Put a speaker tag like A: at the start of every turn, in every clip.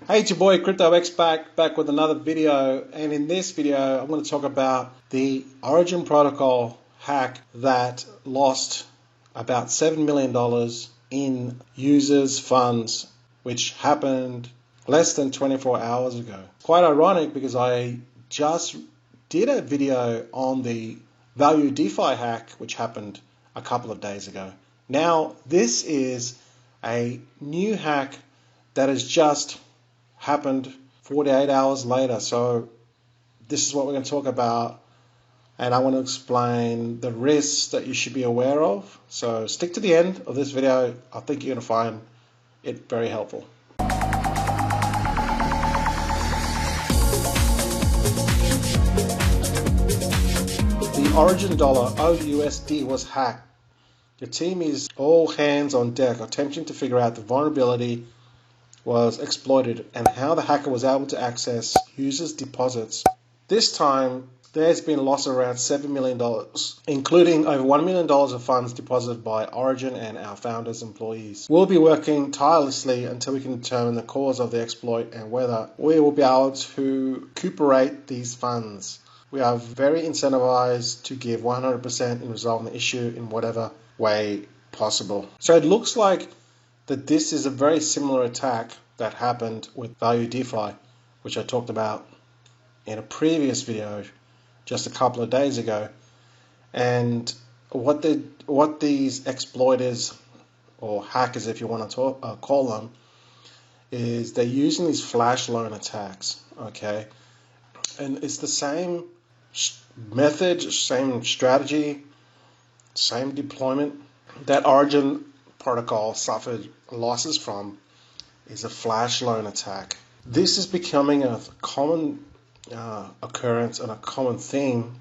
A: Hey, it's your boy CryptoX back with another video, and in this video I'm going to talk about the Origin protocol hack that lost about $7 million in users' funds, which happened less than 24 hours ago. Quite ironic because I just did a video on the ValueDefi hack, which happened a couple of days ago. Now this is a new hack that has just happened 48 hours later. So this is what we're going to talk about, and I want to explain the risks that you should be aware of. So stick to the end of this video. I think you're going to find it very helpful. The Origin dollar OUSD was hacked. The team is all hands on deck attempting to figure out the vulnerability was exploited and how the hacker was able to access users' deposits. This time, there's been a loss of around $7 million, including over $1 million of funds deposited by Origin and our founders' employees. We'll be working tirelessly until we can determine the cause of the exploit and whether we will be able to recuperate these funds. We are very incentivized to give 100% in resolving the issue in whatever way possible. So it looks like that this is a very similar attack that happened with ValueDefi, which I talked about in a previous video just a couple of days ago. And what these exploiters, or hackers if you want to call them, is they're using these flash loan attacks, okay? And it's the same method, same strategy, same deployment that Origin protocol suffered losses from is a flash loan attack. This is becoming a common occurrence and a common thing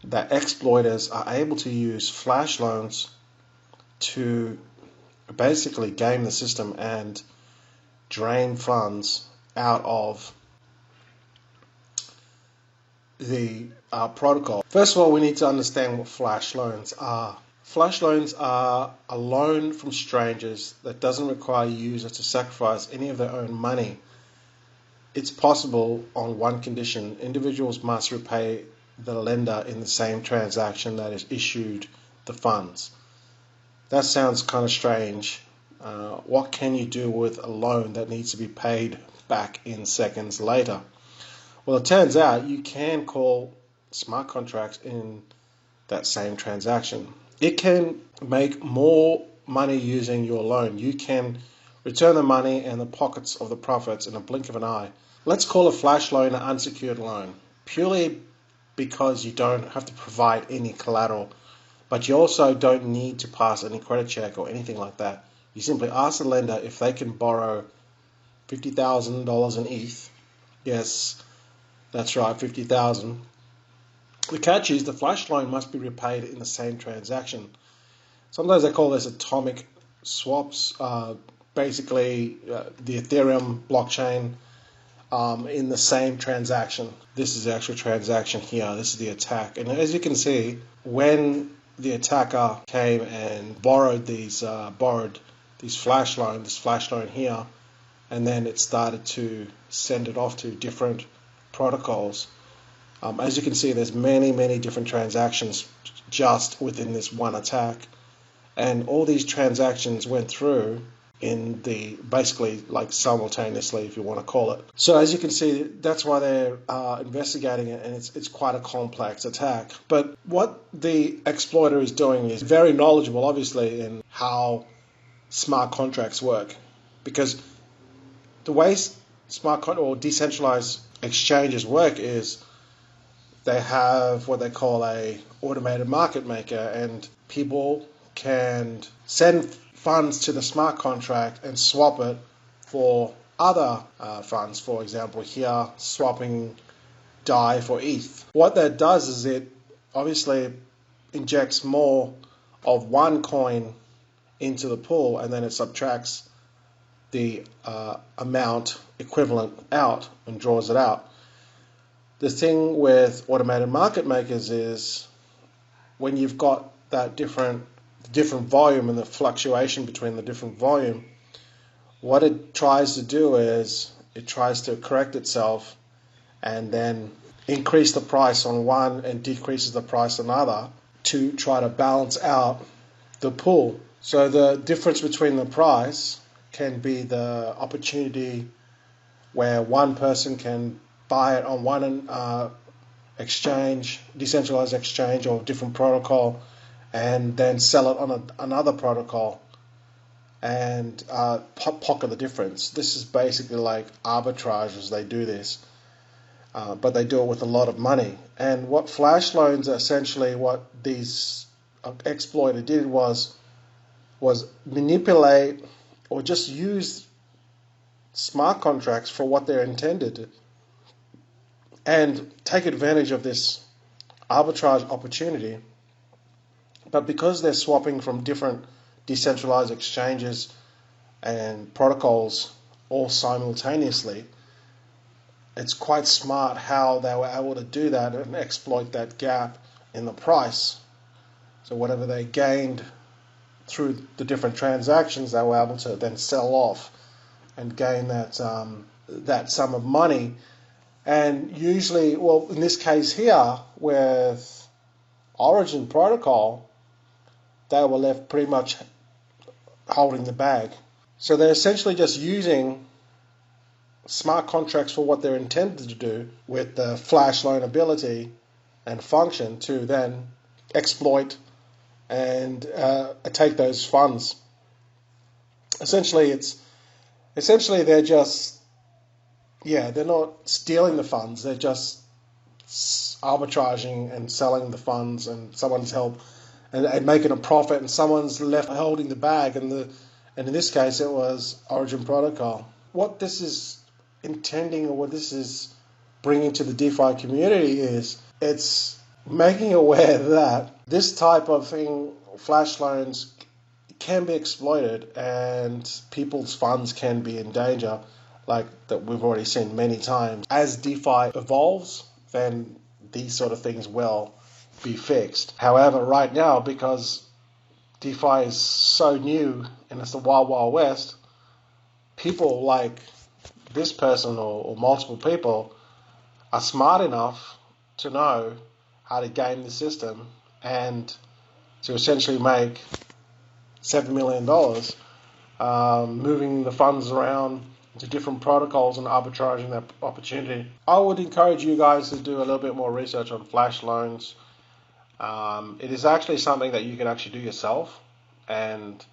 A: that exploiters are able to use flash loans to basically game the system and drain funds out of the protocol. First of all, we need to understand what flash loans are. Flash loans are a loan from strangers that doesn't require users to sacrifice any of their own money. It's possible on one condition: individuals must repay the lender in the same transaction that is issued the funds. That sounds kind of strange. What can you do with a loan that needs to be paid back in seconds later? Well, it turns out you can call smart contracts in that same transaction. It can make more money using your loan. You can return the money and the pockets of the profits in a blink of an eye. Let's call a flash loan an unsecured loan, purely because you don't have to provide any collateral, but you also don't need to pass any credit check or anything like that. You simply ask the lender if they can borrow $50,000 in ETH. Yes, that's right, 50,000. The catch is the flash loan must be repaid in the same transaction. Sometimes they call this atomic swaps, basically the Ethereum blockchain in the same transaction. This is the actual transaction here. This is the attack. And as you can see, when the attacker came and borrowed this flash loan here, and then it started to send it off to different protocols. As you can see, there's many different transactions just within this one attack, and all these transactions went through in the basically like simultaneously, if you want to call it. So as you can see, that's why they're investigating it, and it's quite a complex attack. But what the exploiter is doing is very knowledgeable, obviously, in how smart contracts work, because the way or decentralized exchanges work is they have what they call a automated market maker, and people can send funds to the smart contract and swap it for other funds. For example, here, swapping DAI for ETH. What that does is it obviously injects more of one coin into the pool, and then it subtracts the amount equivalent out and draws it out. The thing with automated market makers is when you've got that different volume and the fluctuation between the different volume, what it tries to do is it tries to correct itself and then increase the price on one and decreases the price on another to try to balance out the pool. So the difference between the price can be the opportunity where one person can buy it on one exchange, decentralized exchange or different protocol, and then sell it on another protocol and pocket the difference. This is basically like arbitrage as they do this, but they do it with a lot of money. And what flash loans are essentially, what these exploiter did was manipulate or just use smart contracts for what they're intended and take advantage of this arbitrage opportunity. But because they're swapping from different decentralized exchanges and protocols all simultaneously, it's quite smart how they were able to do that and exploit that gap in the price. So whatever they gained through the different transactions, they were able to then sell off and gain that sum of money. And usually, well, in this case here, with Origin Protocol, they were left pretty much holding the bag. So they're essentially just using smart contracts for what they're intended to do with the flash loan ability and function to then exploit and take those funds. Essentially, they're just, they're not stealing the funds. They're just arbitraging and selling the funds, and someone's help and making a profit, and someone's left holding the bag. And in this case, it was Origin Protocol. What this is intending, or what this is bringing to the DeFi community, is it's making aware that this type of thing, flash loans, can be exploited and people's funds can be in danger, like that we've already seen many times. As DeFi evolves, then these sort of things will be fixed. However, right now, because DeFi is so new and it's the wild, wild west, people like this person or multiple people are smart enough to know how to game the system and to essentially make $7 million moving the funds around to different protocols and arbitraging that opportunity. I would encourage you guys to do a little bit more research on flash loans. It is actually something that you can actually do yourself and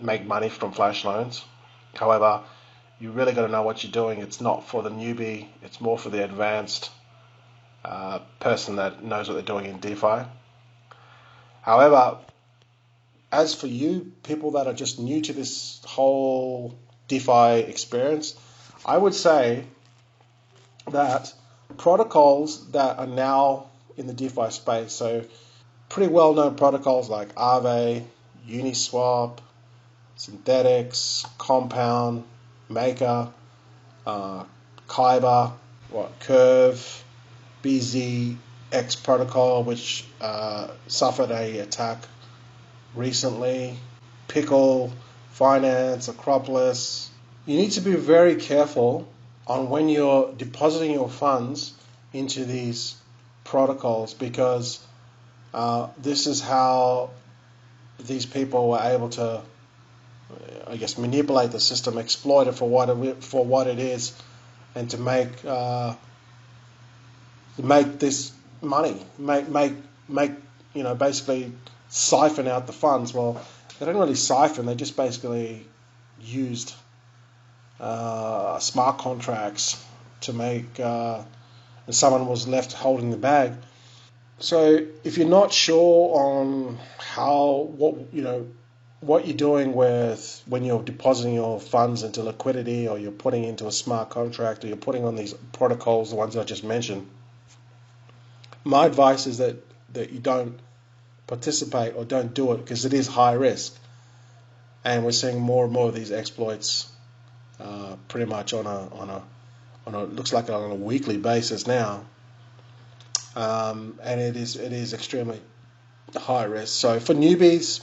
A: make money from flash loans. However, you really got to know what you're doing. It's not for the newbie. It's more for the advanced person that knows what they're doing in DeFi. However, as for you, people that are just new to this whole DeFi experience, I would say that protocols that are now in the DeFi space, so pretty well-known protocols like Aave, Uniswap, Synthetics, Compound, Maker, Kyber, Curve, BZX protocol, which suffered a attack recently, Pickle, Finance, Acropolis. You need to be very careful on when you're depositing your funds into these protocols, because this is how these people were able to, I guess, manipulate the system, exploit it for what it is, and to make this money, basically siphon out the funds. Well, they didn't really siphon; they just basically used smart contracts to make, and someone was left holding the bag. So if you're not sure on what you're doing with when you're depositing your funds into liquidity, or you're putting into a smart contract, or you're putting on these protocols, the ones I just mentioned, my advice is that you don't participate or don't do it, because it is high risk, and we're seeing more and more of these exploits pretty much on a looks like on a weekly basis now, and it is extremely high risk. So for newbies,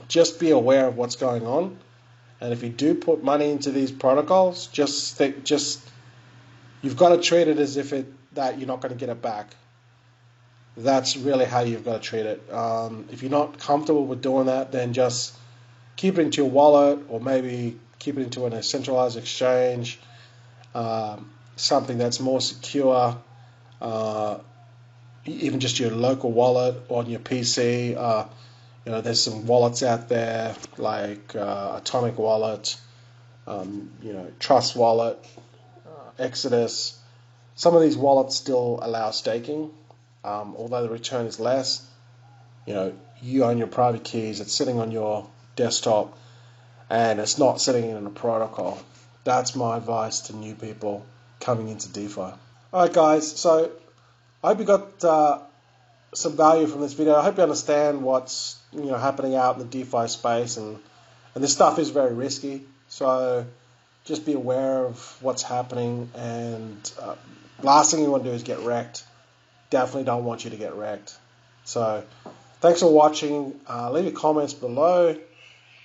A: just be aware of what's going on And if you do put money into these protocols, you've got to treat it as if that you're not going to get it back. That's really how you've got to treat it. If you're not comfortable with doing that, then just keep it into your wallet, or maybe keep it into a centralized exchange, something that's more secure, even just your local wallet on your PC. There's some wallets out there like Atomic Wallet, Trust Wallet, Exodus. Some of these wallets still allow staking, although the return is less. You own your private keys. It's sitting on your desktop, and it's not sitting in a protocol. That's my advice to new people coming into DeFi. All right, guys. So I hope you got some value from this video. I hope you understand what's happening out in the DeFi space, and this stuff is very risky. So just be aware of what's happening, and last thing you want to do is get wrecked. Definitely don't want you to get wrecked. So thanks for watching. Leave your comments below,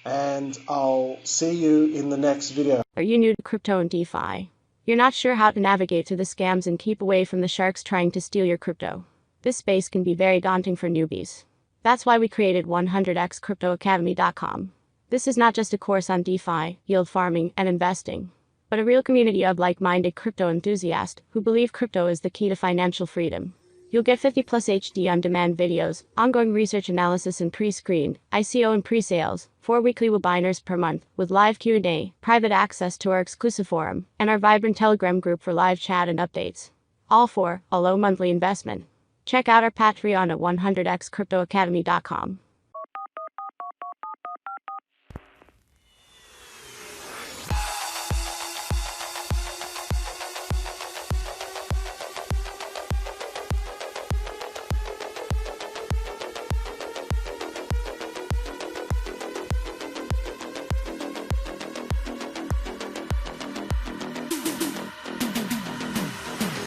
A: and I'll see you in the next video.
B: Are you new to crypto and DeFi? You're not sure how to navigate through the scams and keep away from the sharks trying to steal your crypto? This space can be very daunting for newbies. That's why we created 100xcryptoacademy.com. This is not just a course on DeFi, yield farming, and investing, but a real community of like-minded crypto enthusiasts who believe crypto is the key to financial freedom. You'll get 50+ HD on-demand videos, ongoing research analysis and pre-screened, ICO and pre-sales, 4 weekly webinars per month, with live Q&A, private access to our exclusive forum, and our vibrant Telegram group for live chat and updates. All for a low monthly investment. Check out our Patreon at 100xcryptoacademy.com.